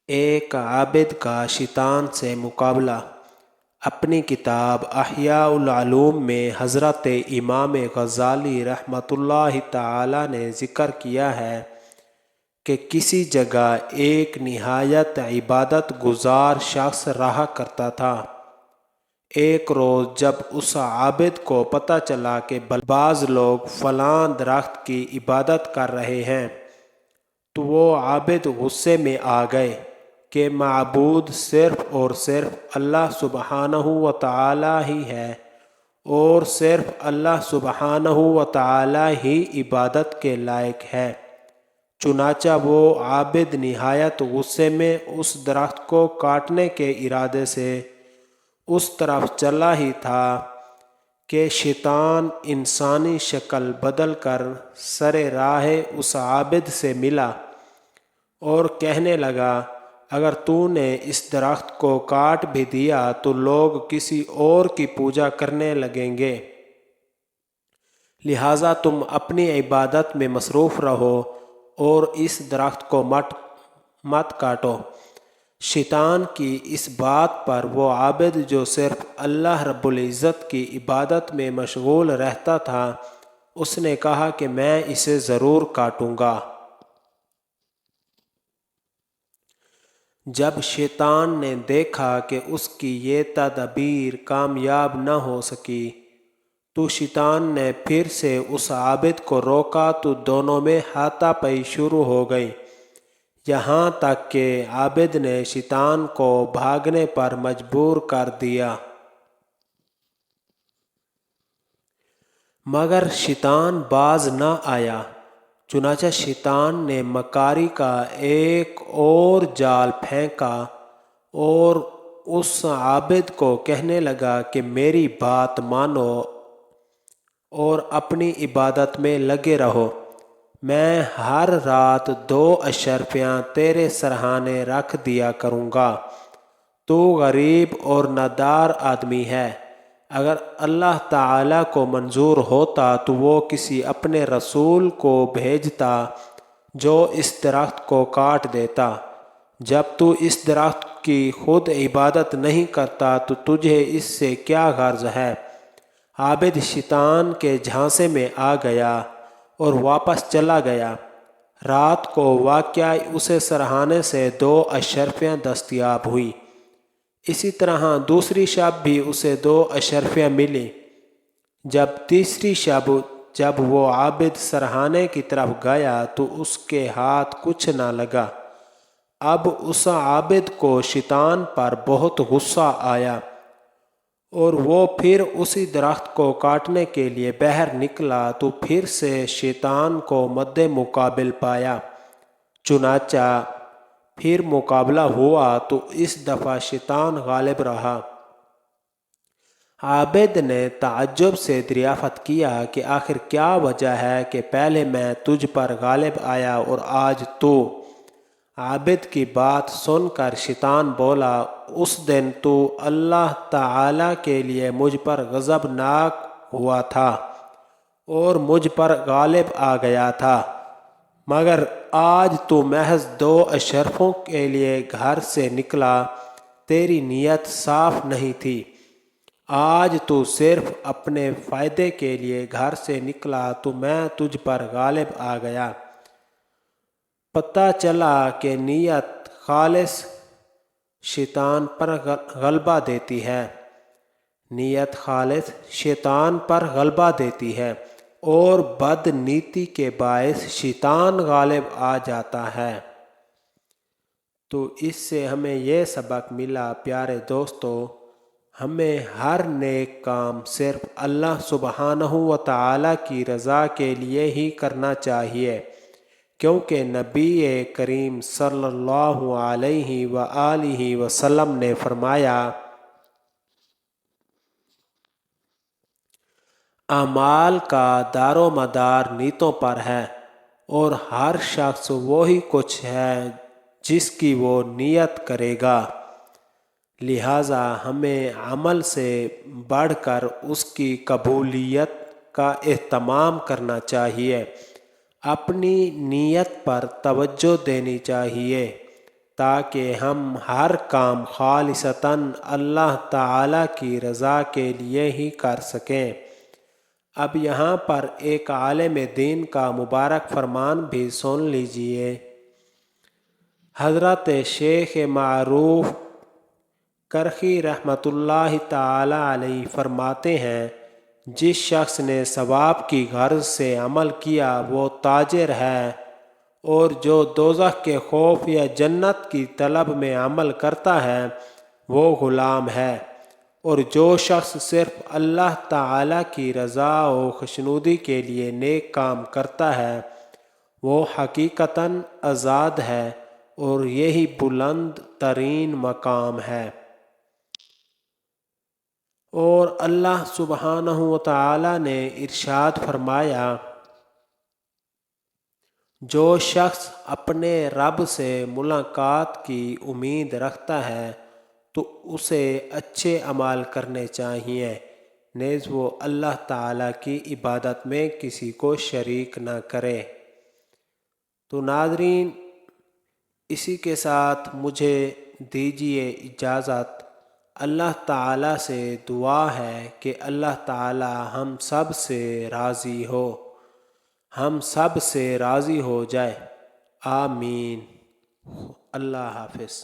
ایک عابد کا شیطان سے مقابلہ۔ اپنی کتاب احیاء العلوم میں حضرت امام غزالی رحمۃ اللہ تعالی نے ذکر کیا ہے کہ کسی جگہ ایک نہایت عبادت گزار شخص رہا کرتا تھا۔ ایک روز جب اس عابد کو پتہ چلا کہ بعض لوگ فلاں درخت کی عبادت کر رہے ہیں تو وہ عابد غصے میں آ گئے کہ معبود صرف اور صرف اللہ سبحانہ و تعالی ہی ہے اور صرف اللہ سبحانہ و تعالی ہی عبادت کے لائق ہے۔ چنانچہ وہ عابد نہایت غصے میں اس درخت کو کاٹنے کے ارادے سے اس طرف چلا ہی تھا کہ شیطان انسانی شکل بدل کر سر راہ اس عابد سے ملا اور کہنے لگا، اگر تو نے اس درخت کو کاٹ بھی دیا تو لوگ کسی اور کی پوجا کرنے لگیں گے، لہٰذا تم اپنی عبادت میں مصروف رہو اور اس درخت کو مت کاٹو۔ شیطان کی اس بات پر وہ عابد جو صرف اللہ رب العزت کی عبادت میں مشغول رہتا تھا، اس نے کہا کہ میں اسے ضرور کاٹوں گا۔ جب شیطان نے دیکھا کہ اس کی یہ تدبیر کامیاب نہ ہو سکی تو شیطان نے پھر سے اس عابد کو روکا تو دونوں میں ہاتھا پائی شروع ہو گئی، یہاں تک کہ عابد نے شیطان کو بھاگنے پر مجبور کر دیا، مگر شیطان باز نہ آیا۔ چنانچہ شیطان نے مکاری کا ایک اور جال پھینکا اور اس عابد کو کہنے لگا کہ میری بات مانو اور اپنی عبادت میں لگے رہو، میں ہر رات 2 اشرفیاں تیرے سرہانے رکھ دیا کروں گا۔ تو غریب اور نادار آدمی ہے، اگر اللہ تعالیٰ کو منظور ہوتا تو وہ کسی اپنے رسول کو بھیجتا جو اس درخت کو کاٹ دیتا۔ جب تو اس درخت کی خود عبادت نہیں کرتا تو تجھے اس سے کیا غرض ہے؟ عابد شیطان کے جھانسے میں آ گیا اور واپس چلا گیا۔ رات کو واقعہ اسے سرہانے سے 2 اشرفیاں دستیاب ہوئی۔ اسی طرح دوسری شب بھی اسے 2 اشرفیاں ملی۔ جب تیسری شب جب وہ عابد سرہانے کی طرف گیا تو اس کے ہاتھ کچھ نہ لگا۔ اب اس عابد کو شیطان پر بہت غصہ آیا اور وہ پھر اسی درخت کو کاٹنے کے لیے باہر نکلا تو پھر سے شیطان کو مد مقابل پایا۔ چنانچہ پھر مقابلہ ہوا تو اس دفعہ شیطان غالب رہا۔ عابد نے تعجب سے دریافت کیا کہ آخر کیا وجہ ہے کہ پہلے میں تجھ پر غالب آیا اور آج تو؟ عابد کی بات سن کر شیطان بولا، اس دن تو اللہ تعالیٰ کے لیے مجھ پر غضبناک ہوا تھا اور مجھ پر غالب آ گیا تھا، مگر آج تو محض 2 اشرفوں کے لیے گھر سے نکلا، تیری نیت صاف نہیں تھی۔ آج تو صرف اپنے فائدے کے لیے گھر سے نکلا تو میں تجھ پر غالب آ گیا۔ پتہ چلا کہ نیت خالص شیطان پر غلبہ دیتی ہے، نیت خالص شیطان پر غلبہ دیتی ہے اور بد نیتی کے باعث شیطان غالب آ جاتا ہے۔ تو اس سے ہمیں یہ سبق ملا پیارے دوستو، ہمیں ہر نیک کام صرف اللہ سبحانہ و تعالیٰ کی رضا کے لیے ہی کرنا چاہیے، کیونکہ نبی کریم صلی اللہ علیہ وآلہ وسلم نے فرمایا، اعمال کا دار و مدار نیتوں پر ہے اور ہر شخص وہی کچھ ہے جس کی وہ نیت کرے گا، لہٰذا ہمیں عمل سے بڑھ کر اس کی قبولیت کا اہتمام کرنا چاہیے، اپنی نیت پر توجہ دینی چاہیے تاکہ ہم ہر کام خالصتاً اللہ تعالیٰ کی رضا کے لیے ہی کر سکیں۔ اب یہاں پر ایک عالم دین کا مبارک فرمان بھی سن لیجئے۔ حضرت شیخ معروف کرخی رحمۃ اللہ تعالی علیہ فرماتے ہیں، جس شخص نے ثواب کی غرض سے عمل کیا وہ تاجر ہے، اور جو دوزخ کے خوف یا جنت کی طلب میں عمل کرتا ہے وہ غلام ہے، اور جو شخص صرف اللہ تعالیٰ کی رضا و خوشنودی کے لیے نیک کام کرتا ہے وہ حقیقتاً آزاد ہے، اور یہی بلند ترین مقام ہے۔ اور اللہ سبحانہ و تعالی نے ارشاد فرمایا، جو شخص اپنے رب سے ملاقات کی امید رکھتا ہے تو اسے اچھے اعمال کرنے چاہیے، نیز وہ اللہ تعالیٰ کی عبادت میں کسی کو شریک نہ کرے۔ تو ناظرین، اسی کے ساتھ مجھے دیجیے اجازت۔ اللہ تعالیٰ سے دعا ہے کہ اللہ تعالیٰ ہم سب سے راضی ہو، ہم سب سے راضی ہو جائے، آمین۔ اللہ حافظ۔